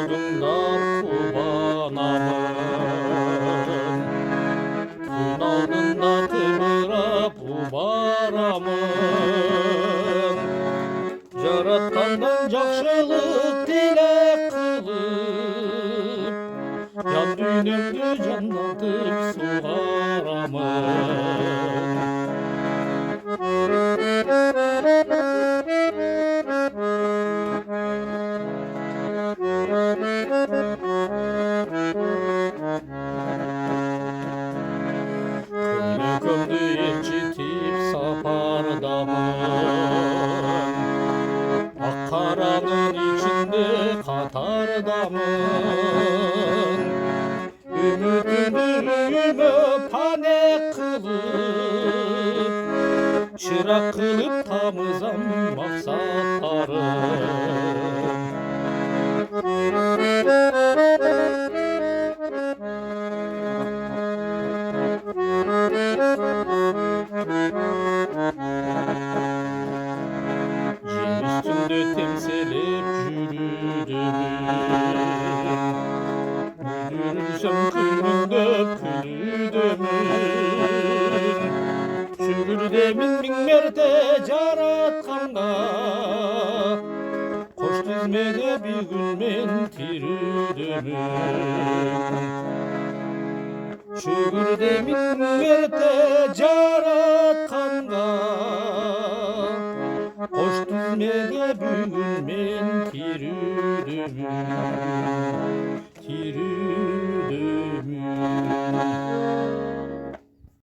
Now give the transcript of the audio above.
Kırım'da kubanamın Gün aldığında tıbıra bu baramın Yaratkandan жақшылық тілек қылып Жан дүниемді жаннатып Күні елжетіп сапардамын Ақ-қараның ішінде қатардамын Үмітімді үйіме пане қылып Шырақ қылып тамызам мақсаттарым Жер üstünde temselip yürüdümün Yürürsem kününde külüdümün Şükür demin bin merte jaratkanга Koş dizmede bir gün men tirüdümün Şükür demin merte jaratkanга Koş düzmede bugün men tirüdümün